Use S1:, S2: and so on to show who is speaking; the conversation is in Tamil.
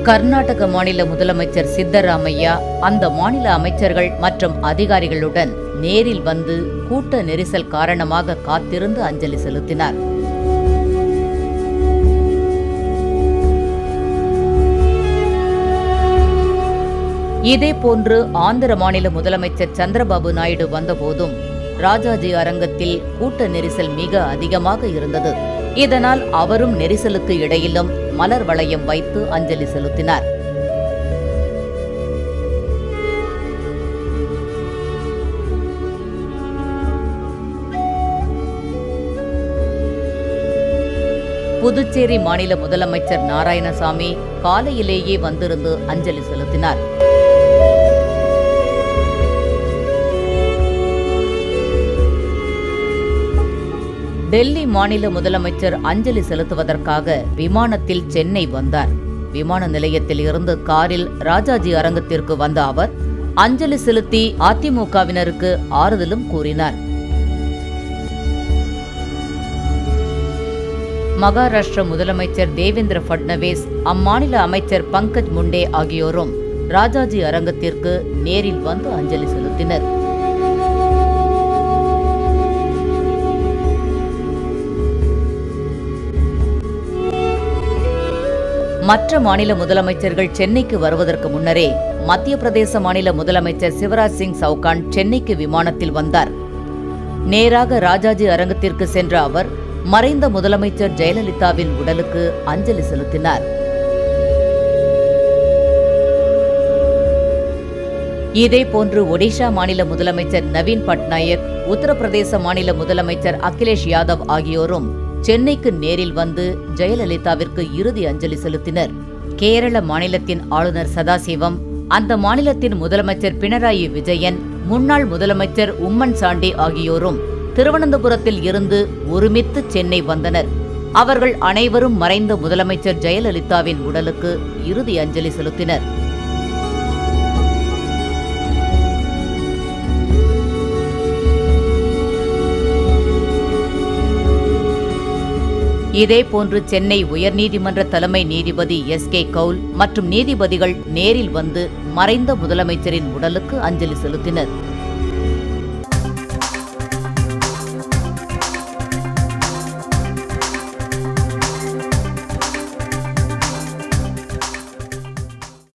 S1: கர்நாடக மாநில முதலமைச்சர் சித்தராமையா அந்த மாநில அமைச்சர்கள் மற்றும் அதிகாரிகளுடன் நேரில் வந்து கூட்ட நெரிசல் காரணமாக காத்திருந்து அஞ்சலி செலுத்தினார். இதேபோன்று ஆந்திர மாநில முதலமைச்சர் சந்திரபாபு நாயுடு வந்தபோதும் ராஜாஜி அரங்கத்தில் கூட்ட நெரிசல் மிக அதிகமாக இருந்தது. இதனால் அவரும் நெரிசலுக்கு இடையிலும் மலர் வளையம் வைத்து அஞ்சலி செலுத்தினார். புதுச்சேரி மாநில முதலமைச்சர் நாராயணசாமி காலையிலேயே வந்திருந்து அஞ்சலி செலுத்தினார். டெல்லி மாநில முதலமைச்சர் அஞ்சலி செலுத்துவதற்காக விமானத்தில் சென்னை வந்தார். விமான நிலையத்தில் இருந்து காரில் ராஜாஜி அரங்கத்திற்கு வந்த அவர் அஞ்சலி செலுத்தி அதிமுகவினருக்கு ஆறுதலும் கூறினார். மகாராஷ்டிர முதலமைச்சர் தேவேந்திர பட்னவிஸ், அம்மாநில அமைச்சர் பங்கஜ் முண்டே ஆகியோரும் ராஜாஜி அரங்கத்திற்கு நேரில் வந்து அஞ்சலி செலுத்தினர். மற்ற மாநில முதலமைச்சர்கள் சென்னைக்கு வருவதற்கு முன்னரே மத்திய பிரதேச மாநில முதலமைச்சர் சிவராஜ் சிங் சவுகான் சென்னைக்கு விமானத்தில் வந்தார். நேராக ராஜாஜி அரங்கத்திற்கு சென்ற அவர் மறைந்த முதலமைச்சர் ஜெயலலிதாவின் உடலுக்கு அஞ்சலி செலுத்தினார். இதேபோன்று ஒடிஷா மாநில முதலமைச்சர் நவீன் பட்நாயக், உத்தரப்பிரதேச மாநில முதலமைச்சர் அகிலேஷ் யாதவ் ஆகியோரும் சென்னைக்கு நேரில் வந்து ஜெயலலிதாவிற்கு இறுதி அஞ்சலி செலுத்தினர். கேரள மாநிலத்தின் ஆளுநர் சதாசிவம், அந்த மாநிலத்தின் முதலமைச்சர் பினராயி விஜயன், முன்னாள் முதலமைச்சர் உம்மன் சாண்டி ஆகியோரும் திருவனந்தபுரத்தில் இருந்து ஒருமித்து சென்னை வந்தனர். அவர்கள் அனைவரும் மறைந்த முதலமைச்சர் ஜெயலலிதாவின் உடலுக்கு இறுதி அஞ்சலி செலுத்தினர். இதேபோன்று சென்னை உயர்நீதிமன்ற தலைமை நீதிபதி எஸ்.கே. கவுல் மற்றும் நீதிபதிகள் நேரில் வந்து மறைந்த முதலமைச்சரின் உடலுக்கு அஞ்சலி செலுத்தினர்.